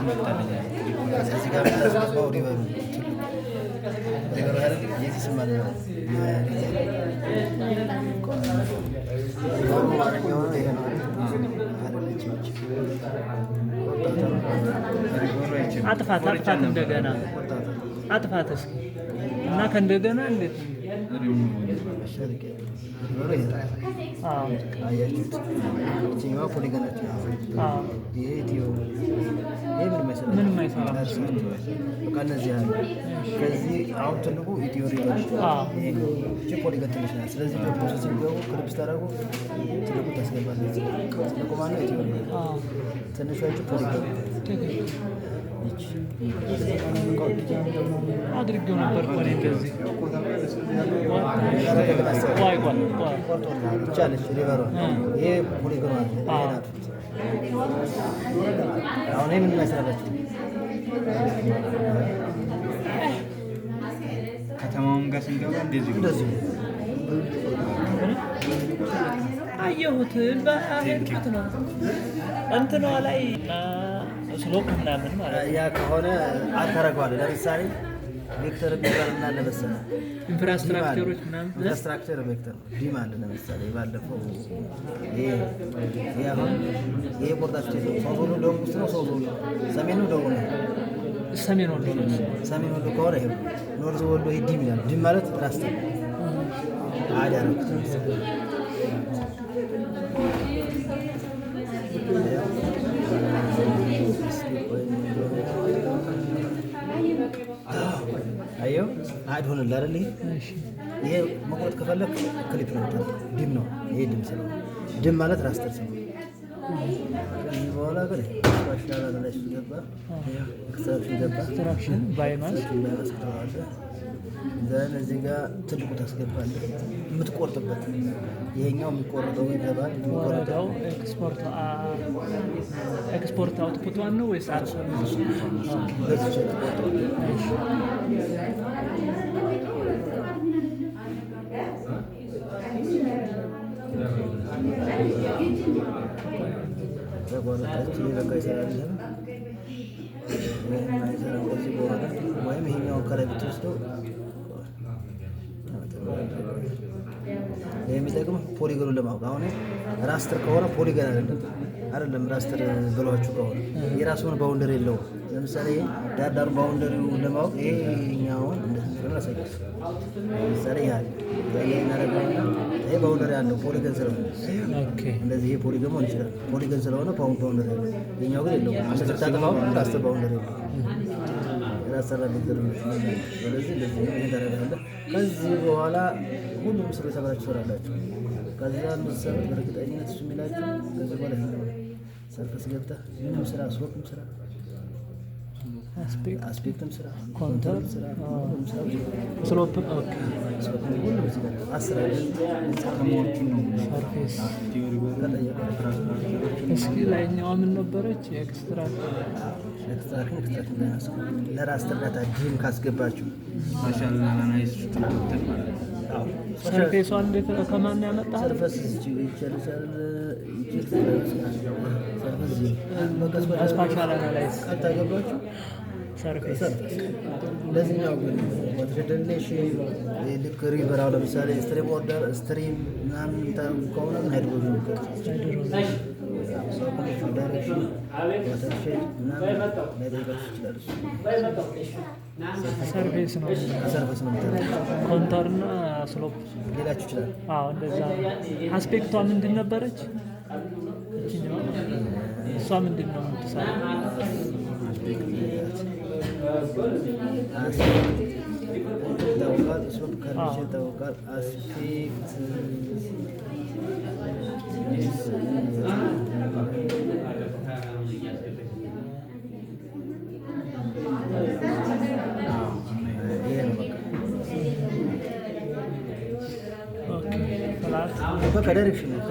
እዚህ ጋር ተስማው ሪቨሩ ሪቨሩ አይደል? የዚህ ስም አለ ነው ማረኛው ነው ይሄ ነው አጥፋት እንደገና አጥፋት እስኪ እና ከእንደገና እንዴት አያችሁት? ይችኛዋ ፖሊገናችን ይሄ ኢትዮ ይሄ ምንም አይሰራም። በቃ እነዚህ አሉ። ከዚህ አሁን ትልቁ ኢትዮ ሪቨር እቺ ፖሊገን ትንሽ ናት። ስለዚህ በፕሮሰሲንግ ገቡ ክሊፕ ስታደርጉ ትልቁ ታስገባለች። ትልቁ ማነው? ኢትዮ ሪቨር። ትንሿ እቺ ፖሊገን አድርጌው ነበር እኮ እኔ እንደዚህ ይቻለች ሪቨሯ ይሄ ፖሊገኗ ናት። አሁን ምን ይመስላችሁ? ከተማውን ጋር ስንገባ እንደዚህ አየሁት። በአሄድኩት ነው እንትኗ ላይ ስሎፕ ምናምን ማለት ያ ከሆነ አታረገዋለህ። ለምሳሌ ቬክተር የሚባል ምን አለ መሰለህ? ኢንፍራስትራክቸሮች ምናምን ኢንፍራስትራክቸር ቬክተር ዲም አለ። ለምሳሌ ባለፈው ይሄ አሁን ይሄ ቦርዳችሁ ሰው ዞሎ ደቡብ ውስጥ ነው። ሰው ዞሎ ሰሜን ነው ደቡብ ነው? ሰሜን ወሎ ነው። ሰሜን ወሎ ከሆነ ይሄ ኖርዝ ወሎ ይሄ ዲም ይላል። ዲም ማለት ራስተር አዳ ነው። አየው አድ ሆነልህ አይደል? ይሄ መቁረጥ ከፈለክ ክሊፕ ነው ዲም ነው። ይሄ ዲም ስለሆነ ዲም ማለት ራስተር ስለሆነ ከዚህ በኋላ ግን ባሻላ ላይ ሲገባ ኤክስትራክሽን ባይማስ ዘን እዚህ ጋር ትልቁ ታስገባለህ የምትቆርጥበት። ይሄኛው የሚቆርጠው ይገባል። የሚቆርጠው ኤክስፖርት አውትፑት ዋን ነው ወይስ አርሶ ተቆረጣችሁ ይበቃ ይሰራል። ወይም ይሄኛውን ከላይ ብትወስደው የሚጠቅም ፖሊገኑን ለማወቅ አሁን ራስተር ከሆነ ፖሊገን አይደለም ራስተር ብሏችሁ ከሆነ የራሱን ባውንደሪ የለውም። ለምሳሌ ዳርዳሩ ባውንደሪው ለማወቅ ይሄኛውን እንደዚህ ያሳያል። ለምሳሌ ይሄ ባውንደሪ ያለው ፖሊገን ስለሆነ እንደዚህ ይሄ ፖሊገን መሆን ይችላል። ፖሊገን ስለሆነ ባውንደሪ ያለው ይሄኛው ግን የለውም። እንደዚህ ታጠፋው ራስተር ባውንደሪ የለውም። ስለዚህ እንደዚህ ይሄ ታደርጋለህ። ከዚህ በኋላ ሁሉም ስሩ የተባላችሁ ትሰራላችሁ። ከዛ ምሰሩት በእርግጠኝነት እሱ የሚላችሁ ከዚህ በኋላ ሰርፈስ ገብተህ ምንም ስራ ስወቅም ስራ አስፔክትም ስራ ኮንተር ስራ ስሎፕ ሁሉም ስራ አስራለሁ። ሰርፌስ እስኪ ላይኛዋ ምን ነበረች? ኤክስትራክሽን ለራስ እርዳታ ዲም ካስገባችሁ ሰርፌሷ እንዴት ከማን ያመጣ? ሰርፈስ ስፓሻል አናላይዝ ካታገባችሁ ሰርፌስ ለዚህኛው ግን ወትደልኔሽን ልክ ሪቨር አሁን ለምሳሌ ስትሪም ኦርደር ስትሪም ምናምን ከሆነ ሃይድሮጅን ዳይሬክሽን ዋተርሼድ ምናምን ላይጠይቃችሁ ይችላል። ሰርፌስ ነው ሰርፌስ ነው ኮንተርና ስሎፕ ሌላችሁ ይችላል። እንደዛ አስፔክቷ ምንድን ነበረች? እሷ ምንድን ነው የምትሰራው? ይታወቃል። ስሎፕ ከርቭ ይታወቃል። አስፔክት በቃ ዳይሬክሽን ነው።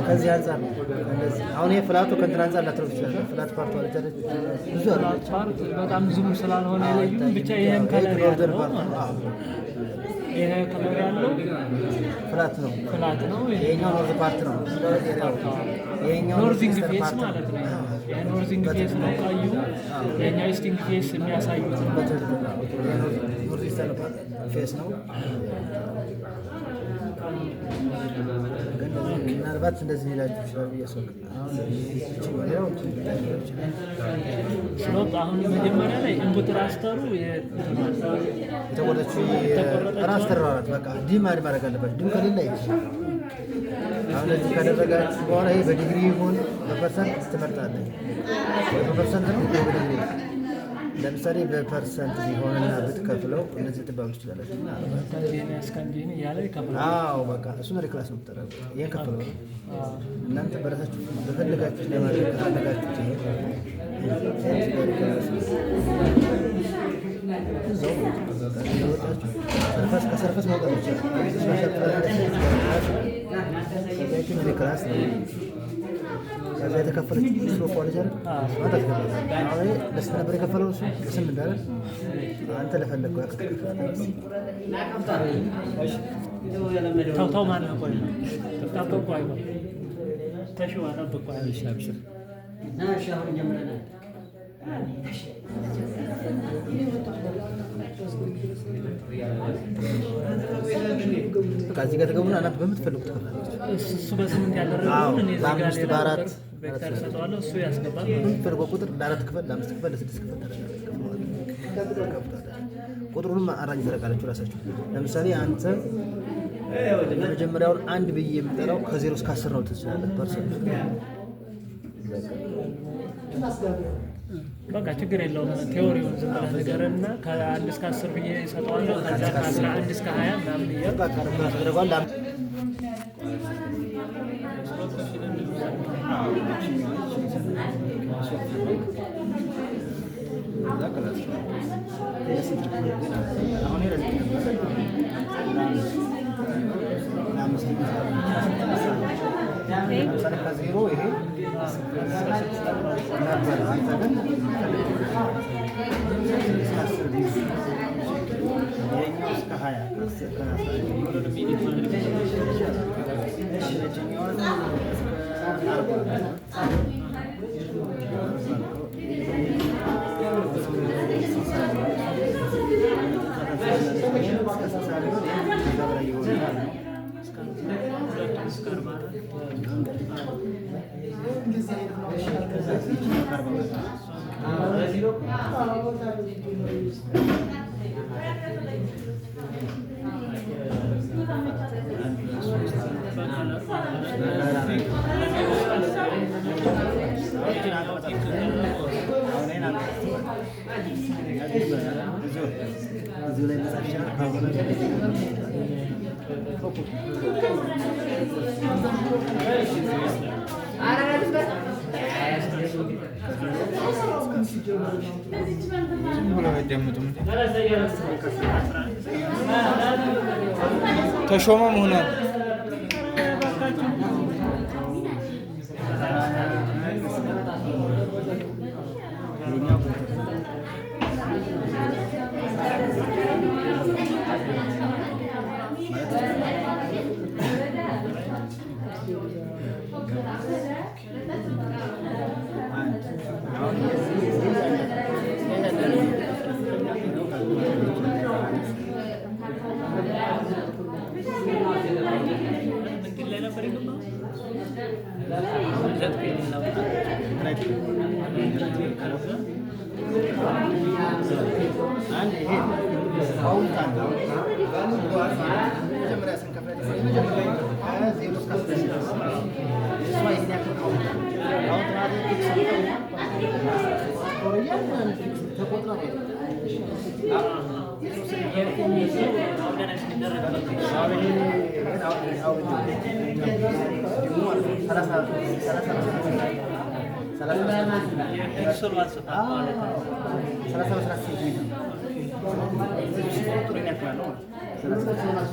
ከዚህ አንጻር ነው። አሁን ይሄ ፍላቱ ከእንትን አንጻር ላትረፍ ይችላል። ፍላት ፓርቱ ብዙ ፓርት በጣም ዝም ስላልሆነ ብቻ ይሄን ከለር ያለው ይሄ ከለር ያለው ፍላት ነው። ይሄኛው ኖርዝ ፓርት ነው። ይሄኛው ኖርዚንግ ፌስ ማለት ነው። የኖርዚንግ ፌስ ነው ቀዩ። የኛው ኢስቲንግ ፌስ የሚያሳዩት ኖርዝ ኢስተርን ፌስ ነው። ምናልባት እንደዚህ ሊላችሁ ይችላል ብዬ ስሎፕ አሁን መጀመሪያ ላይ ኢንፑት ራስተሩ የተቆረጠችው ራስተር ናት። በቃ ዲም አድ ማድረግ አለባችሁ። ዲም ከሌለ አሁን እዚህ ካደረጋችሁ በኋላ ይሄ በዲግሪ ይሁን በፐርሰንት ትመርጣለህ ወይ በፐርሰንት ነው በዲግሪ ለምሳሌ በፐርሰንት ቢሆንና ብትከፍለው እነዚህ ትባሉ ትችላላችሁ። አዎ በቃ እሱን ሪክላስ ነው የምትጠራው። ይሄን ከፍለው እናንተ በራሳችሁ በፈለጋችሁ ለማድረግ ከፈለጋችሁ ከሰርፈስ መውጣት ይችላል። ሪክላስ ነው ከዛ የተከፈለች ስሎፕ አለች አይደል? ማለት ነው። አሁን ለስንት ነበር የከፈለው እሱ? ለስንት እንዳለ አንተ ለፈለግከው ያክል ተው ማን ነው? ቆይ ተጣጣው አይቆይ ተሽዋ ተጣጣው አይሻብሽር ከዚህ ጋር ተገቡና እናት በምትፈልጉት ትከፍላለች። እሱ በስምንት ያደረገው እኔ እዚህ ጋር ሌላ በአራት ቬክተር ሰጠዋለሁ። እሱ ያስገባል። በምትፈልገው ቁጥር ለአራት ክፈል፣ ለአምስት ክፈል፣ ለስድስት ክፈል ቁጥሩንም አራጅ ታደርጋላችሁ ራሳችሁ። ለምሳሌ አንተ የመጀመሪያውን አንድ ብዬ የምጠራው ከ0 እስከ 10 ነው ትችላለህ። ፐርሰንት በቃ ችግር የለውም። ቴዎሪውን ዝም ብለህ ንገረንና ከ1 እስከ 10 ብዬ ሰጠዋለሁ። ከዛ ከ11 እስከ 20 ምናምን ብዬ በቃ ተደርጓል። ከዜሮ ይሄ ነበር። አንተ ግን እስከ ተሾመ መሆኑን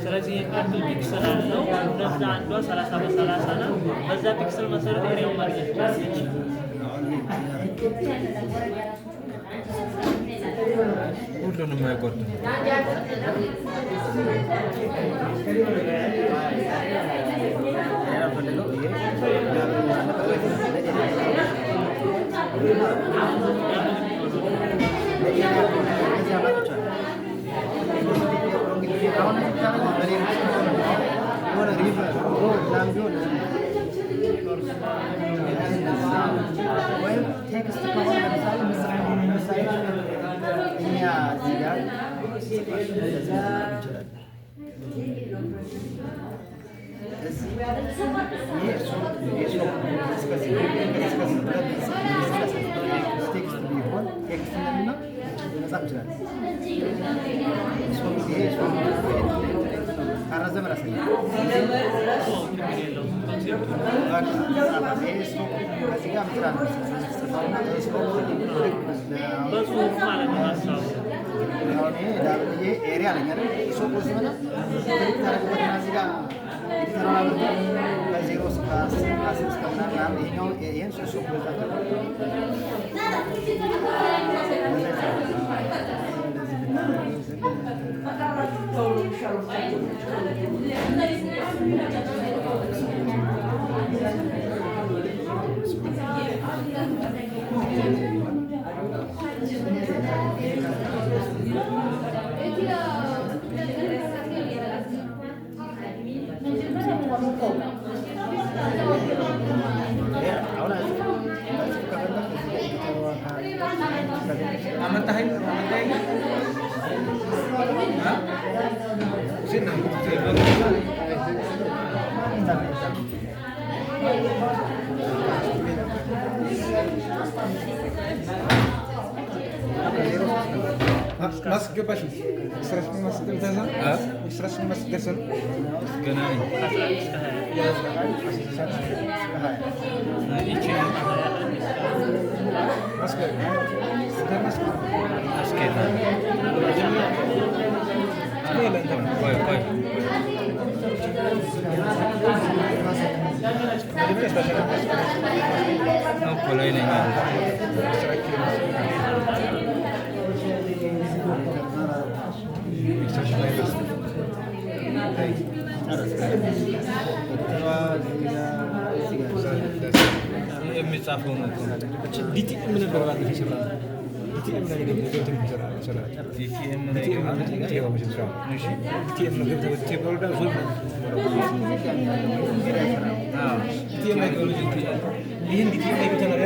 ስለዚህ የሚያክል ፒክሰል አለው። እነዛ አንዷ 30 በ30 ነው። በዛ ፒክሰል መሰረት ኤሪያው ማግኘት ይችላል። ሁሉንም አይቆርጥም። Mas gepas stress mas terasa stress mas terasa ገና ነኝ ይቺ masker masker አስኬታ ቆይ እኮ ላይ ነኝ የሚጻፈው ነው ዲቲ ምን ነበር ማለት ይችላል ዲቲ ምን ነገር ገብቶ ይችላል ዲቲኤም ላይ ዲቲኤም ነው ገብቶ ቴብል ዳር ዞን ዲቲኤም ላይ ገብቶ ይሄን ዲቲኤም ላይ ገብቶ ነው